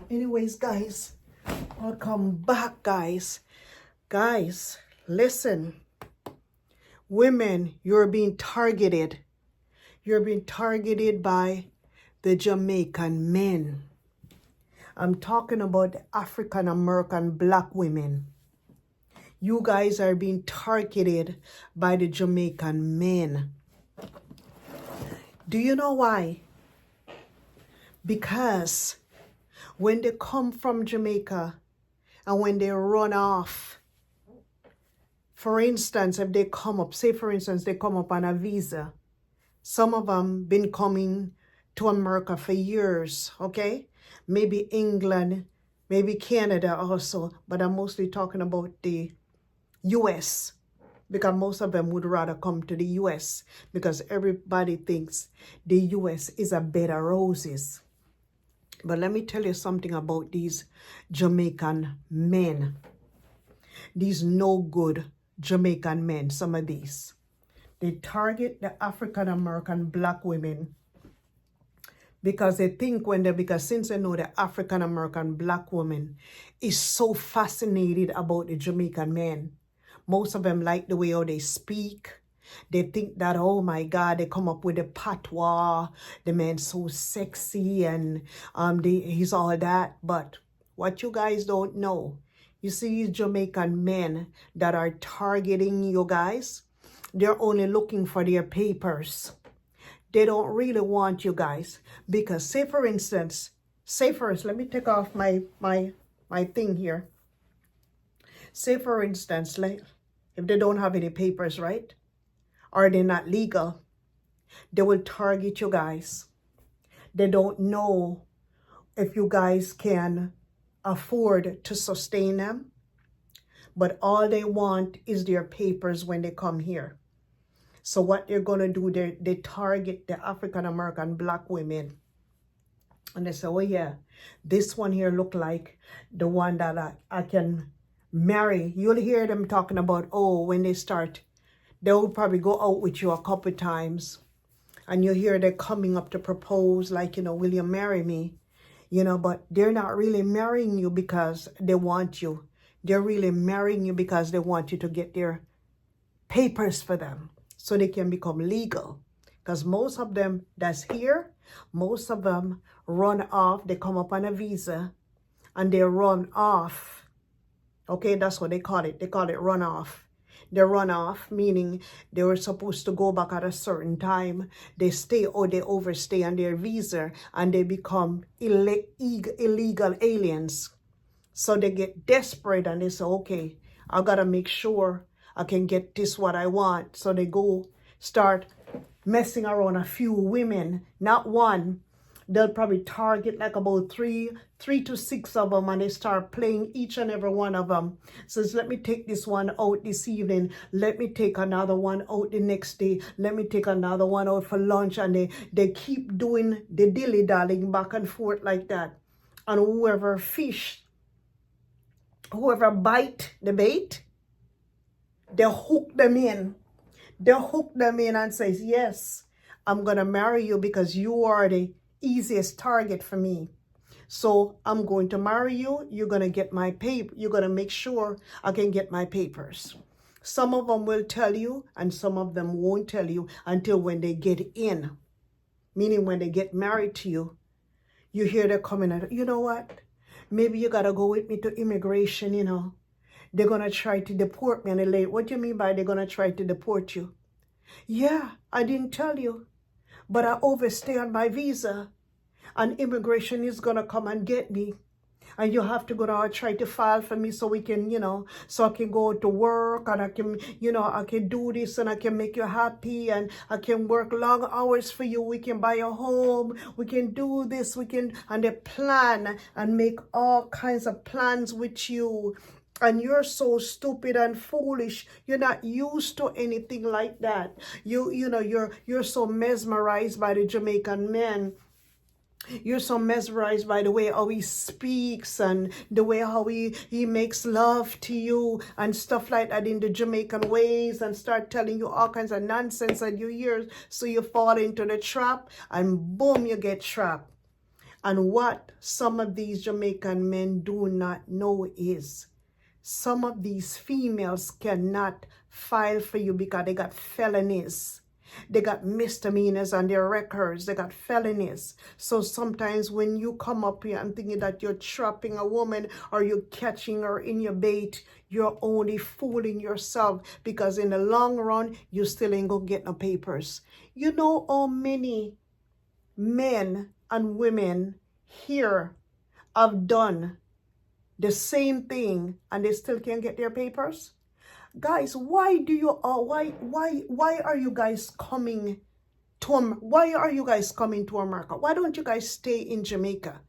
Anyways, guys, welcome back, guys. Guys, listen. Women, you're being targeted. You're being targeted by the Jamaican men. I'm talking about the African American black women. You guys are being targeted by the Jamaican men. Do you know why? Because when they come from Jamaica and when they run off, for instance, if they come up, say for instance, they come up on a visa. Some of them been coming to America for years, okay? Maybe England, maybe Canada also, but I'm mostly talking about the US because most of them would rather come to the US because everybody thinks the US is a bed of roses. But let me tell you something about these Jamaican men. These no good Jamaican men, some of these. They target the African American black women because they think because since they know the African American black woman is so fascinated about the Jamaican men. Most of them like the way how they speak. They think that, oh my God, they come up with a patois. The man's so sexy and he's all that. But what you guys don't know, you see these Jamaican men that are targeting you guys, they're only looking for their papers. They don't really want you guys. Because say for instance, let me take off my thing here. Say for instance, like if they don't have any papers, right? Or they're not legal, they will target you guys. They don't know if you guys can afford to sustain them, but all they want is their papers when they come here. So what they're going to do, they target the African American black women. And they say, oh yeah, this one here look like the one that I can marry. You'll hear them talking about, oh, when they start, they will probably go out with you a couple times. And you hear they're coming up to propose, like, will you marry me? But they're not really marrying you because they want you. They're really marrying you because they want you to get their papers for them so they can become legal. Because most of them that's here, most of them run off. They come up on a visa and they run off. Okay, that's what they call it. They call it run off. They run off, meaning they were supposed to go back at a certain time. They stay or they overstay on their visa and they become illegal aliens. So they get desperate and they say, okay, I got to make sure I can get this what I want. So they go start messing around a few women, not one. They'll probably target like about three to six of them and they start playing each and every one of them. Says, let me take this one out this evening. Let me take another one out the next day. Let me take another one out for lunch. And they keep doing the dilly-dallying back and forth like that. And whoever bite the bait, they hook them in. They hook them in and says, yes, I'm going to marry you because you are the easiest target for me. So I'm going to marry you. You're going to get my paper. You're going to make sure I can get my papers. Some of them will tell you and some of them won't tell you until when they get in. Meaning when they get married to you, you hear they're coming at, you know what? Maybe you got to go with me to immigration, They're going to try to deport me. And they're like, what do you mean by they're going to try to deport you? Yeah, I didn't tell you, but I overstay on my visa and immigration is going to come and get me. And you have to go down and try to file for me so we can, so I can go to work and I can, I can do this and I can make you happy and I can work long hours for you. We can buy a home. We can do this. And they plan and make all kinds of plans with you. And you're so stupid and foolish. You're not used to anything like that. You're so mesmerized by the Jamaican men. You're so mesmerized by the way how he speaks and the way how he makes love to you and stuff like that in the Jamaican ways and start telling you all kinds of nonsense and you hear, so you fall into the trap and boom, you get trapped. And what some of these Jamaican men do not know is some of these females cannot file for you because they got felonies. They got misdemeanors on their records. They got felonies. So sometimes when you come up here and thinking that you're trapping a woman or you're catching her in your bait, you're only fooling yourself, because in the long run, you still ain't gonna get no papers. You know how many men and women here have done the same thing and they still can't get their papers? Guys, why are you guys coming to America? Why don't you guys stay in Jamaica?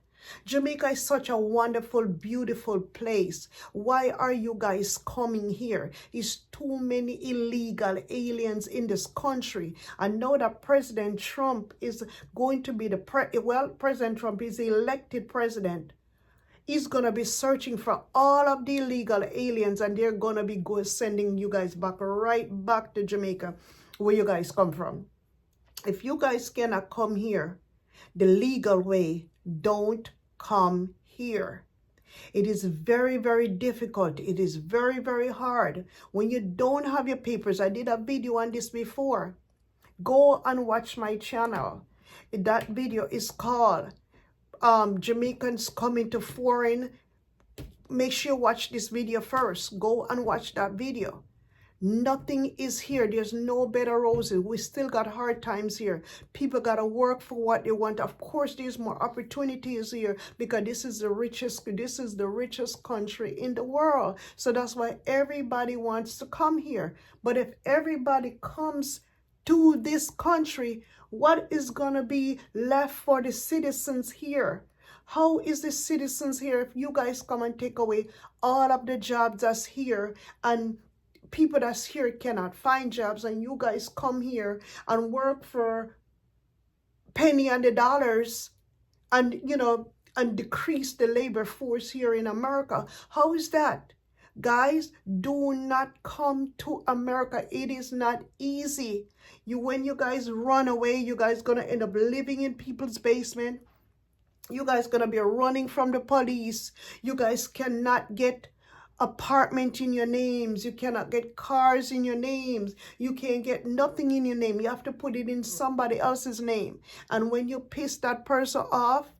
Jamaica is such a wonderful, beautiful place. Why are you guys coming here? It's too many illegal aliens in this country. I know that President Trump is going to be President Trump is the elected president. He's going to be searching for all of the illegal aliens, and they're going to be sending you guys right back to Jamaica, where you guys come from. If you guys cannot come here the legal way, don't come here. It is very, very difficult. It is very, very hard when you don't have your papers. I did a video on this before. Go and watch my channel. That video is called Jamaicans Coming to Foreign. Make sure you watch this video first. Go and watch that video. Nothing is here. There's no bed of roses. We still got hard times here. People got to work for what they want. Of course, there's more opportunities here because this is the richest country in the world. So that's why everybody wants to come here. But if everybody comes to this country, what is going to be left for the citizens here? How is the citizens here if you guys come and take away all of the jobs that's here, and people that's here cannot find jobs, and you guys come here and work for penny on the dollars and, and decrease the labor force here in America? How is that? Guys, do not come to America. It is not easy. When you guys run away, you guys gonna end up living in people's basement. You guys gonna be running from the police. You guys cannot get apartment in your names. You cannot get cars in your names. You can't get nothing in your name. You have to put it in somebody else's name. And when you piss that person off,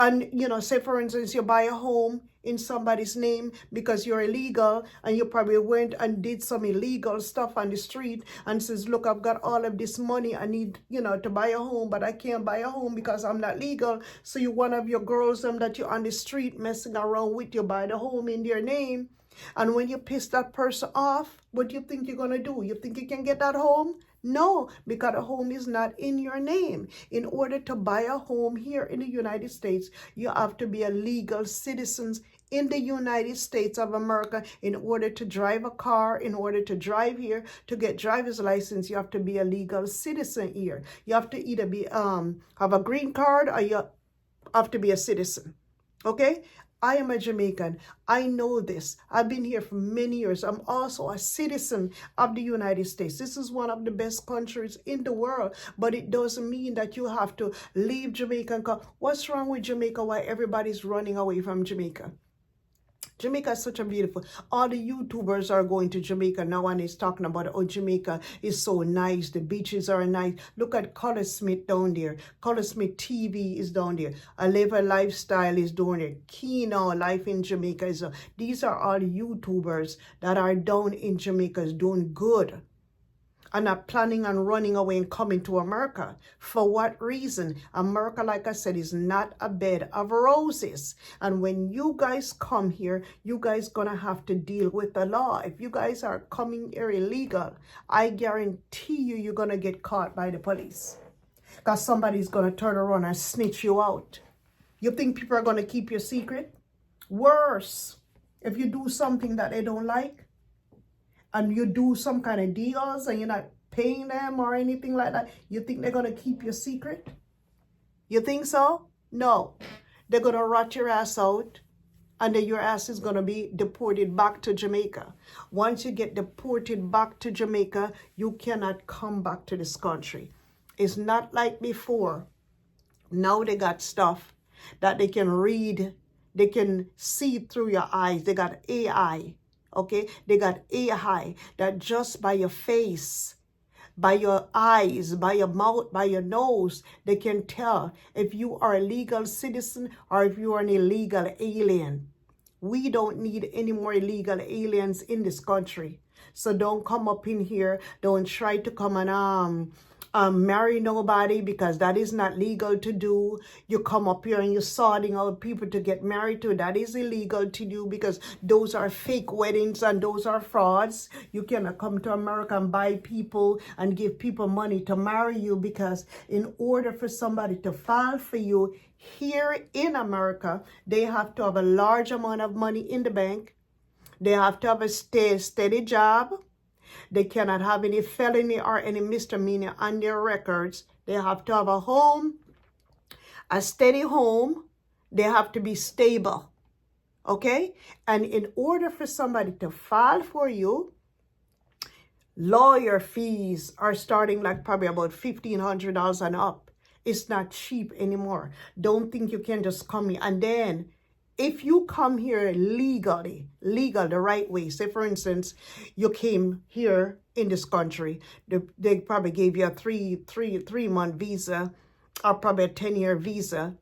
and, say, for instance, you buy a home in somebody's name because you're illegal, and you probably went and did some illegal stuff on the street and says, look, I've got all of this money. I need, to buy a home, but I can't buy a home because I'm not legal. So one of your girls that you're on the street messing around with, you buy the home in their name. And when you piss that person off, what do you think you're going to do? You think you can get that home? No, because a home is not in your name. In order to buy a home here in the United States, you have to be a legal citizen in the United States of America. In order to drive a car, in order to drive here, to get driver's license, you have to be a legal citizen here. You have to either be have a green card, or you have to be a citizen. Okay? I am a Jamaican. I know this. I've been here for many years. I'm also a citizen of the United States. This is one of the best countries in the world, but it doesn't mean that you have to leave Jamaica and come. What's wrong with Jamaica? Why everybody's running away from Jamaica? Jamaica is such a beautiful. All the YouTubers are going to Jamaica now, and it's talking about, oh, Jamaica is so nice. The beaches are nice. Look at Color Smith down there. Color Smith TV is down there. A Live a Lifestyle is down there. Kino Life in Jamaica is. These are all YouTubers that are down in Jamaica, is doing good, and are planning on running away and coming to America. For what reason? America, like I said, is not a bed of roses. And when you guys come here, you guys gonna have to deal with the law. If you guys are coming here illegal, I guarantee you're gonna get caught by the police, because somebody's gonna turn around and snitch you out. You think people are gonna keep your secret? Worse, if you do something that they don't like, and you do some kind of deals and you're not paying them or anything like that, you think they're going to keep your secret? You think so? No. They're going to rat your ass out, and then your ass is going to be deported back to Jamaica. Once you get deported back to Jamaica, you cannot come back to this country. It's not like before, Now they got stuff that they can read, they can see through your eyes. They got AI, okay? They got AI that just by your face, by your eyes, by your mouth, by your nose, they can tell if you are a legal citizen or if you are an illegal alien. We don't need any more illegal aliens in this country. So don't come up in here. Don't try to come and marry nobody, because that is not legal to do. You come up here and you're sorting out people to get married to. That is illegal to do, because those are fake weddings and those are frauds. You cannot come to America and buy people and give people money to marry you, because in order for somebody to file for you here in America, they have to have a large amount of money in the bank. They have to have a steady job. They cannot have any felony or any misdemeanor on their records. They have to have a home, a steady home. They have to be stable, okay? And in order for somebody to file for you, lawyer fees are starting like probably about $1,500 and up. It's not cheap anymore. Don't think you can just come here. And then if you come here legally, the right way, say for instance, you came here in this country, they probably gave you a three-month visa or probably a 10-year visa,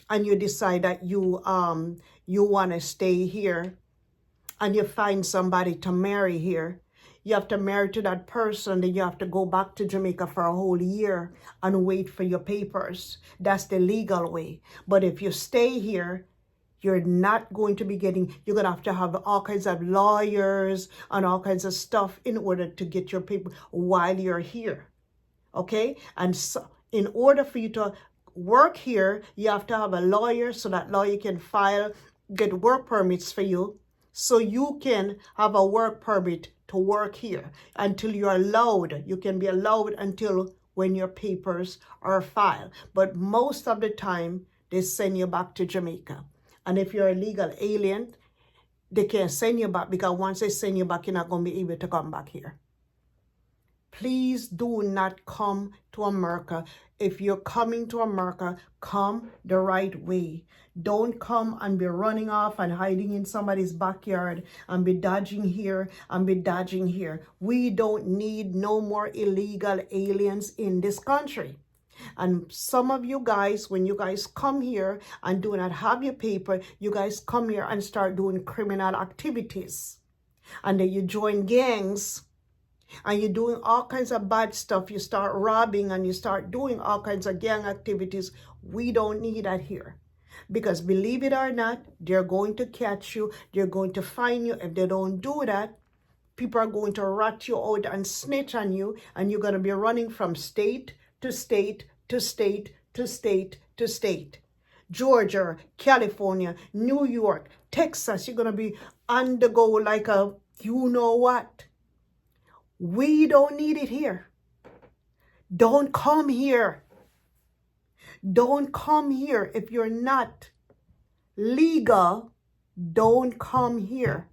and you decide that you want to stay here, and you find somebody to marry here. You have to marry to that person, then you have to go back to Jamaica for a whole year and wait for your papers. That's the legal way. But if you stay here, you're not going to be getting, you're going to have all kinds of lawyers and all kinds of stuff in order to get your paper while you're here, okay? And so in order for you to work here, you have to have a lawyer, so that lawyer can get work permits for you, so you can have a work permit to work here until you're allowed. You can be allowed until when your papers are filed. But most of the time, they send you back to Jamaica. And if you're a legal alien, they can't send you back, because once they send you back, you're not going to be able to come back here. Please do not come to America. If you're coming to America, come the right way. Don't come and be running off and hiding in somebody's backyard and be dodging here and be dodging here. We don't need no more illegal aliens in this country. And some of you guys, when you guys come here and do not have your paper, you guys come here and start doing criminal activities. And then you join gangs and you're doing all kinds of bad stuff. You start robbing and you start doing all kinds of gang activities. We don't need that here. Because believe it or not, they're going to catch you. They're going to find you. If they don't do that, people are going to rat you out and snitch on you. And you're going to be running from state to state to state to state to state. Georgia, California, New York, Texas, you're going to be on the go like a you know what. We don't need it here. Don't come here. Don't come here. If you're not legal, don't come here.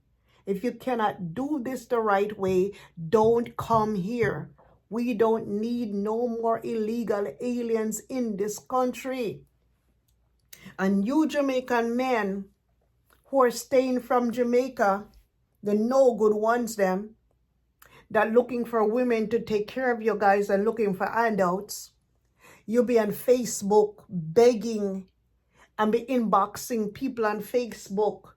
If you cannot do this the right way, don't come here. We don't need no more illegal aliens in this country. And you Jamaican men who are staying from Jamaica, the no good ones them, that looking for women to take care of you guys and looking for handouts, you'll be on Facebook begging and be inboxing people on Facebook,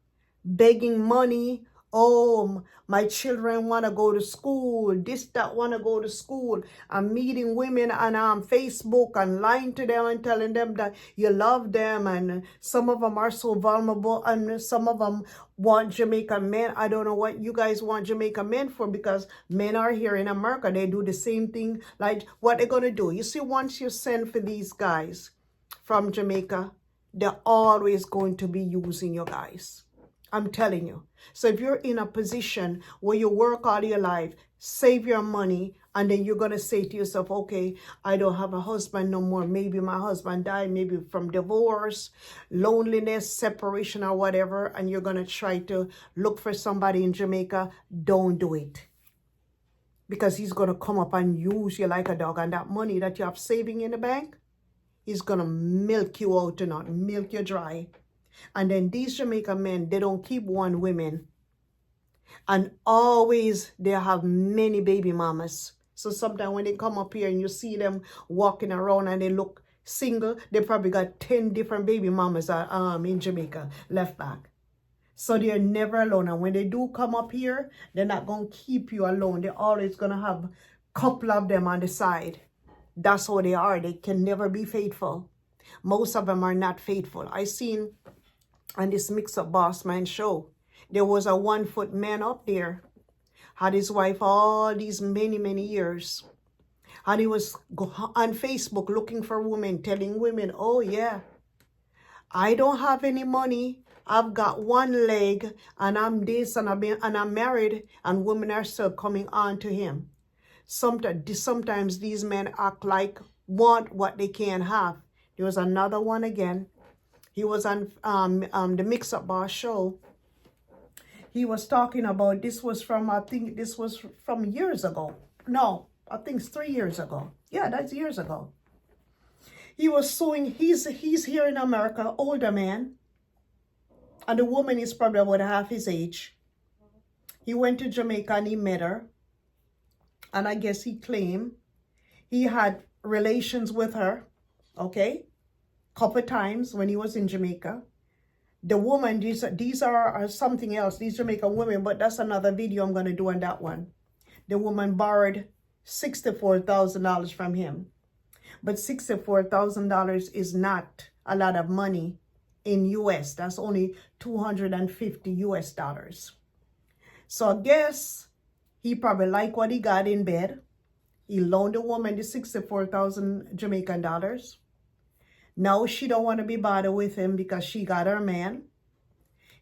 begging money. Oh, my children want to go to school. This, that want to go to school. I'm meeting women on Facebook and lying to them and telling them that you love them. And some of them are so vulnerable. And some of them want Jamaican men. I don't know what you guys want Jamaican men for, because men are here in America. They do the same thing. Like what they're going to do. You see, once you send for these guys from Jamaica, they're always going to be using you guys. I'm telling you. So if you're in a position where you work all your life, save your money, and then you're going to say to yourself, okay, I don't have a husband no more. Maybe my husband died, maybe from divorce, loneliness, separation, or whatever, and you're going to try to look for somebody in Jamaica. Don't do it. Because he's going to come up and use you like a dog, and that money that you have saving in the bank, He's gonna milk you out or not, milk you dry. And then these Jamaican men, they don't keep one woman. And always they have many baby mamas. So sometimes when they come up here and you see them walking around and they look single, they probably got 10 different baby mamas in Jamaica left back. So they're never alone. And when they do come up here, they're not going to keep you alone. They're always going to have a couple of them on the side. That's how they are. They can never be faithful. Most of them are not faithful. I seen on this Mix Up Boss Man show, there was a 1 foot man up there. Had his wife all these many years. And he was on Facebook looking for women, telling women, oh yeah, I don't have any money. I've got one leg and I'm this and I'm married, and women are still coming on to him. Sometimes these men act like want what they can't have. There was another one again. He was on the Mix Up Boss show. He was talking about, this was from, I think this was from years ago. No, I think it's 3 years ago. Yeah, that's years ago. He was suing, he's here in America, older man. And the woman is probably about half his age. He went to Jamaica and he met her. And I guess he claimed he had relations with her, okay? Couple times when he was in Jamaica. The woman, these are something else, these Jamaican women, but that's another video I'm going to do on that one. The woman borrowed $64,000 from him. But $64,000 is not a lot of money in US. That's only 250 US dollars. So I guess he probably liked what he got in bed. He loaned the woman the 64,000 Jamaican dollars. Now she don't want to be bothered with him because she got her man.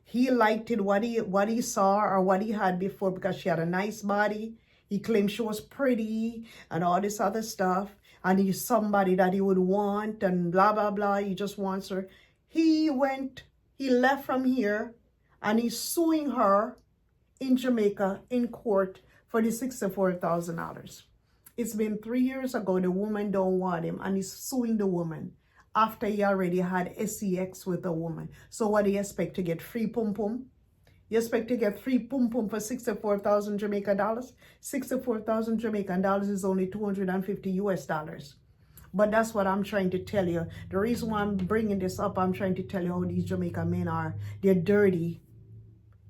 He liked it, what he saw or what he had before, because she had a nice body. He claimed she was pretty and all this other stuff. And he's somebody that he would want and blah, blah, blah. He just wants her. He left from here and he's suing her in Jamaica in court for the $64,000. It's been 3 years ago. The woman don't want him and he's suing the woman after he already had sex with a woman. So what do you expect, to get free pum pum? You expect to get free pum pum for 64,000 Jamaican dollars? 64,000 Jamaican dollars is only 250 US dollars. But that's what I'm trying to tell you. The reason why I'm bringing this up, I'm trying to tell you how these Jamaican men are. They're dirty.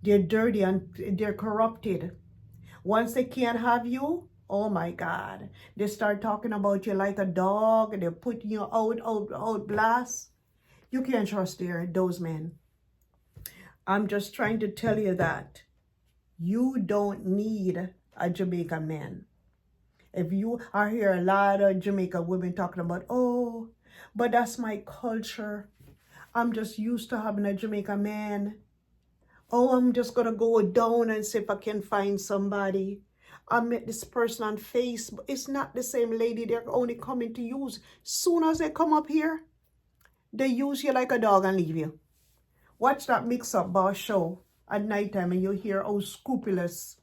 They're dirty and they're corrupted. Once they can't have you, oh my God, they start talking about you like a dog. They're putting you out blast. You can't trust those men. I'm just trying to tell you that you don't need a Jamaican man. If you are here, a lot of Jamaican women talking about, oh, but that's my culture. I'm just used to having a Jamaican man. Oh, I'm just going to go down and see if I can find somebody. I met this person on Facebook. It's not the same lady they're only coming to use. Soon as they come up here, they use you like a dog and leave you. Watch that Mix Up Boss show at nighttime and you'll hear how scrupulous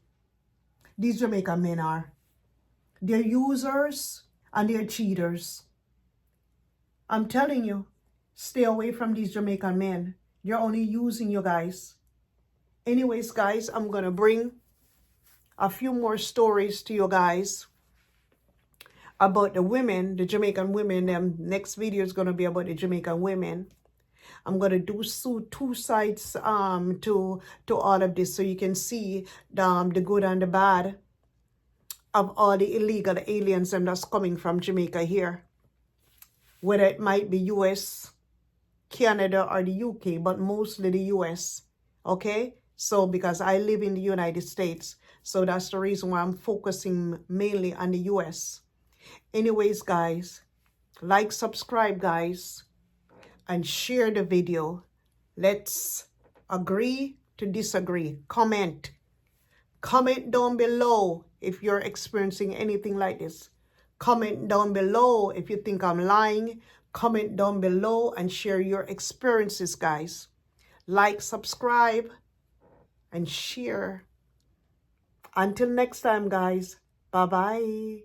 these Jamaican men are. They're users and they're cheaters. I'm telling you, stay away from these Jamaican men. They're only using you guys. Anyways, guys, I'm going to bring a few more stories to you guys about the women, the Jamaican women. Next video is going to be about the Jamaican women. I'm going to do two sides to all of this so you can see the good and the bad of all the illegal aliens and that's coming from Jamaica here. Whether it might be US, Canada, or the UK, but mostly the US. Okay? So because I live in the United States, so that's the reason why I'm focusing mainly on the US. Anyways, guys, like, subscribe, guys, and share the video. Let's agree to disagree. Comment down below if you're experiencing anything like this. Comment down below if you think I'm lying. Comment down below and share your experiences, guys. Like, subscribe, and share. Until next time, guys. Bye-bye.